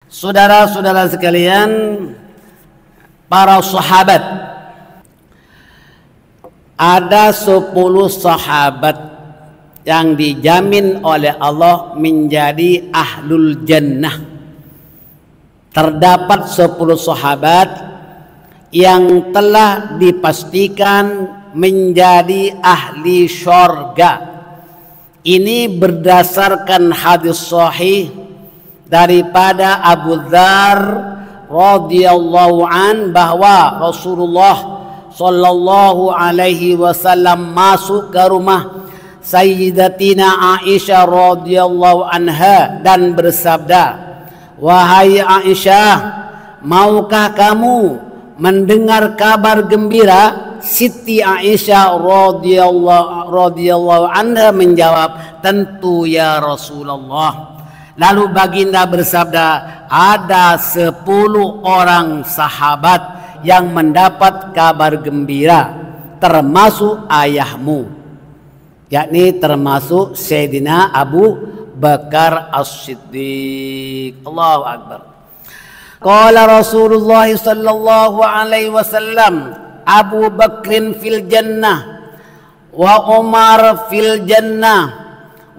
Saudara-saudara sekalian, para sahabat, ada 10 sahabat yang dijamin oleh Allah menjadi ahlul jannah. Terdapat 10 sahabat yang telah dipastikan menjadi ahli syurga. Ini berdasarkan hadis sahih daripada Abu Dzar radhiyallahu an bahwa Rasulullah sallallahu alaihi wasallam masuk ke rumah Sayyidatina Aisyah radhiyallahu anha dan bersabda, "Wahai Aisyah, maukah kamu mendengar kabar gembira?" Siti Aisyah radhiyallahu anha menjawab, "Tentu ya Rasulullah." Lalu baginda bersabda, ada 10 orang sahabat yang mendapat kabar gembira, termasuk ayahmu, yakni termasuk Sayyidina Abu Bakar As-Siddiq. Allahu Akbar. Qala Rasulullah sallallahu alaihi wasallam, Abu Bakrin fil jannah, wa Umar fil jannah,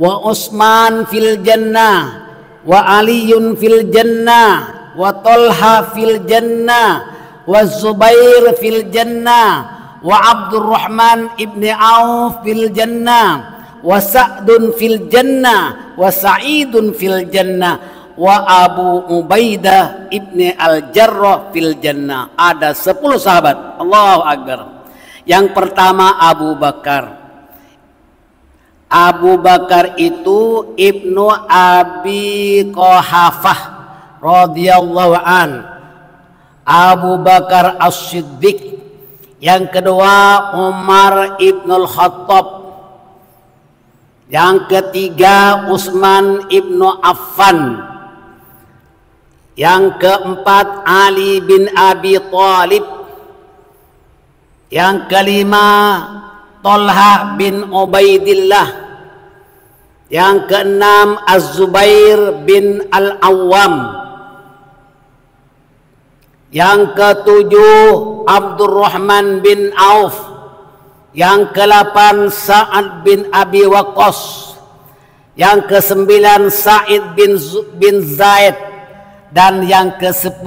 wa Utsman fil jannah, wa Aliyun fil jannah, wa Talha fil jannah, wa Zubair fil jannah, wa Abdurrahman ibni Auf fil jannah, wa Sa'dun fil jannah, wa Sa'idun fil jannah, wa Abu Ubaidah ibni Al-Jarrah fil jannah. Ada 10 sahabat. Allahu Akbar. Yang pertama Abu Bakar. Abu Bakar itu Ibnu Abi Quhafah radhiyallahu an. Abu Bakar As-Siddiq. Yang kedua Umar Ibnul Khattab. Yang ketiga Utsman Ibnu Affan. Yang keempat Ali bin Abi Thalib. Yang kelima Talha bin Ubaidillah. Yang keenam Az-Zubair bin Al-Awwam. Yang ketujuh Abdurrahman bin Auf. Yang ke-8 Sa'ad bin Abi Waqqas. Yang ke-9 Sa'id bin Zaid. Dan yang ke-10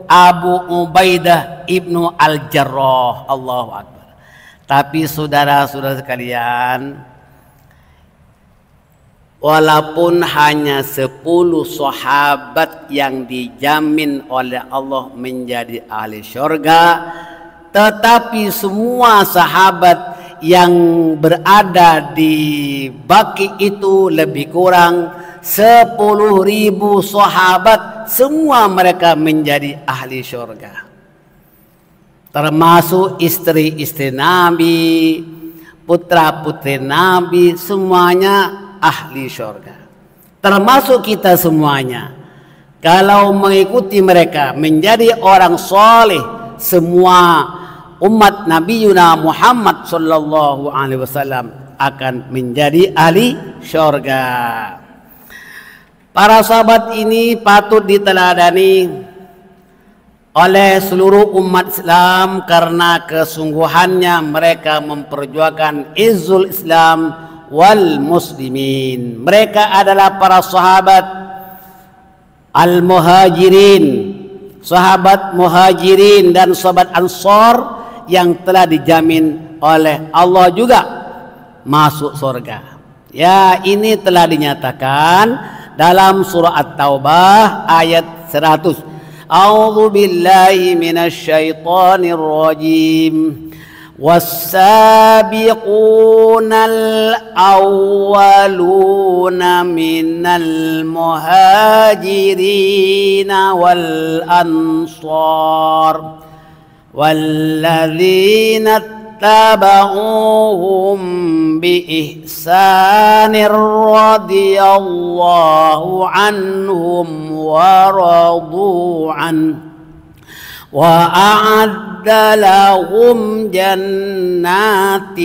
Abu Ubaidah ibnu Al-Jarrah. Allahu Akbar. Tapi saudara-saudara sekalian, walaupun hanya 10 sahabat yang dijamin oleh Allah menjadi ahli syurga, tetapi semua sahabat yang berada di Baqi itu lebih kurang 10.000 sahabat, semua mereka menjadi ahli syurga. Termasuk istri-istri Nabi, putra-putri Nabi, semuanya ahli syurga. Termasuk kita semuanya. Kalau mengikuti mereka menjadi orang soleh, semua umat Nabi Yuna Muhammad sallallahu alaihi wasallam akan menjadi ahli syurga. Para sahabat ini patut diteladani oleh seluruh umat Islam karena kesungguhannya mereka memperjuangkan izzul Islam wal muslimin. Mereka adalah para sahabat al-muhajirin, sahabat muhajirin dan sahabat ansor yang telah dijamin oleh Allah juga masuk surga. Ya, ini telah dinyatakan dalam surah At-Taubah ayat 100. A'udzu billahi minasyaitonir rajim. والسابقون الأولون من المهاجرين والأنصار والذين اتبعوهم بإحسان رضي الله عنهم ورضوا عنه وأعد لهم جنات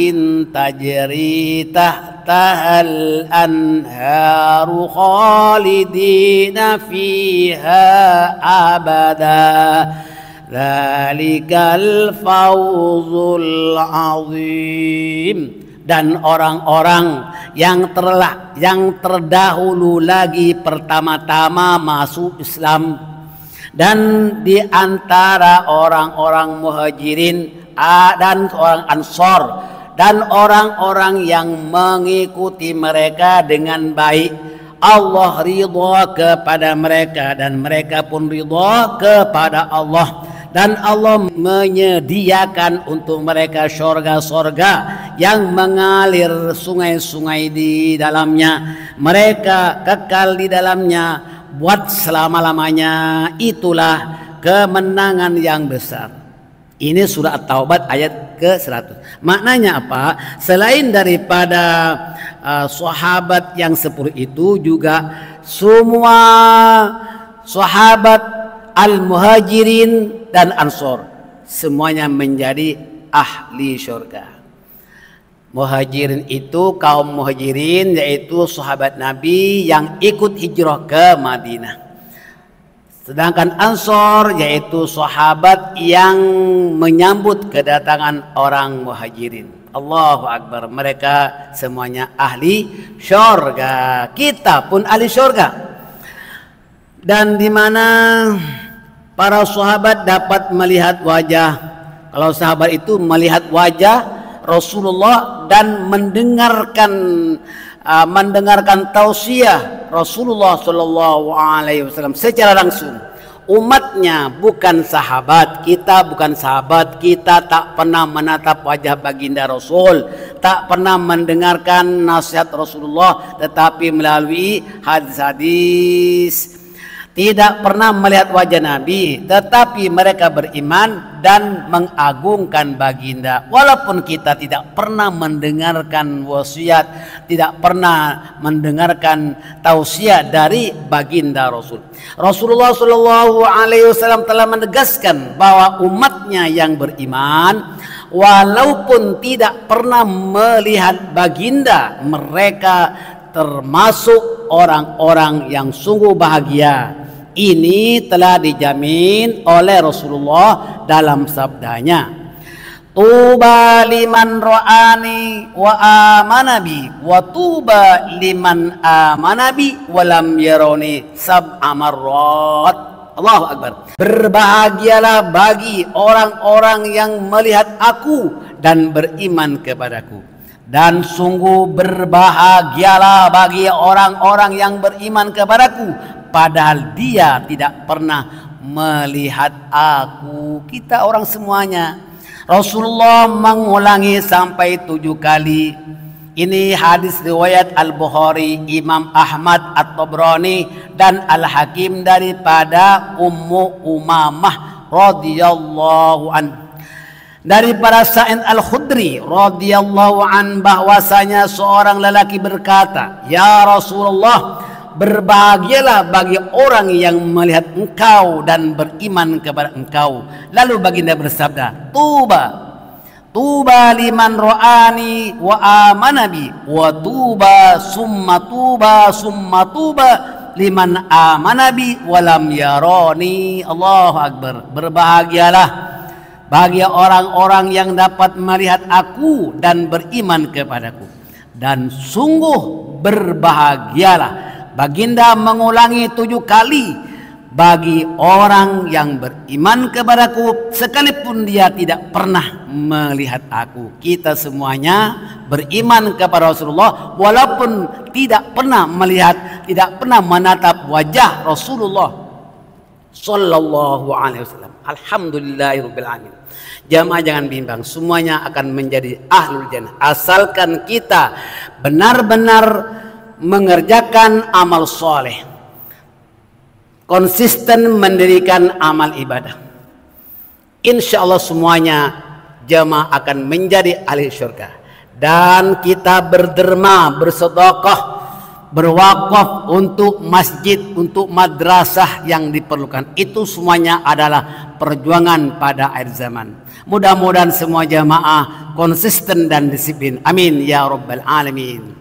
تجري تحت tahtal anharu khalidina fiha abada. Dzalikal fawzul azim. Dan orang-orang yang terdahulu lagi pertama-tama masuk Islam, dan di antara orang-orang muhajirin dan orang ansor dan orang-orang yang mengikuti mereka dengan baik, Allah ridha kepada mereka dan mereka pun ridha kepada Allah. Dan Allah menyediakan untuk mereka surga-surga yang mengalir sungai-sungai di dalamnya. Mereka kekal di dalamnya buat selama-lamanya. Itulah kemenangan yang besar. Ini surah At-Taubah ayat ke-100. Maknanya apa? Selain daripada sahabat yang 10 itu, juga semua sahabat Al-Muhajirin dan Ansor semuanya menjadi ahli surga. Muhajirin itu kaum muhajirin, yaitu sahabat Nabi yang ikut hijrah ke Madinah. Sedangkan Ansor yaitu sahabat yang menyambut kedatangan orang muhajirin. Allahu Akbar, mereka semuanya ahli surga. Kita pun ahli surga. Dan di mana para sahabat dapat melihat wajah, kalau sahabat itu melihat wajah Rasulullah dan mendengarkan tausiah Rasulullah Shallallahu Alaihi Wasallam secara langsung. Umatnya bukan sahabat, kita bukan sahabat, kita tak pernah menatap wajah baginda Rasul, tak pernah mendengarkan nasihat Rasulullah, tetapi melalui hadis-hadis. Tidak pernah melihat wajah Nabi, tetapi mereka beriman dan mengagungkan baginda. Walaupun kita tidak pernah mendengarkan wasiat, tidak pernah mendengarkan tausiah dari baginda Rasul. Rasulullah Shallallahu Alaihi Wasallam telah menegaskan bahwa umatnya yang beriman, walaupun tidak pernah melihat baginda, mereka termasuk orang-orang yang sungguh bahagia. Ini telah dijamin oleh Rasulullah dalam sabdanya, tuba liman ra'ani wa amanabi wa tuba liman amanabi wa lam yaroni sab'a marrat. Allahu Akbar. Berbahagialah bagi orang-orang yang melihat aku dan beriman kepadaku. Dan sungguh berbahagialah bagi orang-orang yang beriman kepadaku, padahal dia tidak pernah melihat aku. Kita orang semuanya. Rasulullah mengulangi sampai 7 kali. Ini hadis riwayat Al-Bukhari, Imam Ahmad, At-Tabrani dan Al-Hakim daripada Ummu Umamah radhiyallahu anha. Daripada Sa'id Al-Khudri radhiyallahu an, bahwasanya seorang lelaki berkata, "Ya Rasulullah, berbahagialah bagi orang yang melihat engkau dan beriman kepada engkau." Lalu baginda bersabda, Tuba liman ra'ani wa amanabi wa tuba summa tuba liman amanabi wa lam yarani. Allahu Akbar. Berbahagialah bagi orang-orang yang dapat melihat aku dan beriman kepadaku, dan sungguh berbahagialah. Baginda mengulangi 7 kali, bagi orang yang beriman kepadaku sekalipun dia tidak pernah melihat aku. Kita semuanya beriman kepada Rasulullah walaupun tidak pernah melihat, tidak pernah menatap wajah Rasulullah Sallallahu Alaihi Wasallam. Alhamdulillahirabbil alamin. Jamaah jangan bimbang, semuanya akan menjadi ahlul jannah asalkan kita benar-benar mengerjakan amal soleh, konsisten mendirikan amal ibadah. Insya Allah semuanya jamaah akan menjadi ahli surga. Dan kita berderma, bersedekah, berwakaf untuk masjid, untuk madrasah yang diperlukan. Itu semuanya adalah perjuangan pada akhir zaman. Mudah-mudahan semua jamaah konsisten dan disiplin. Amin ya rabbal alamin.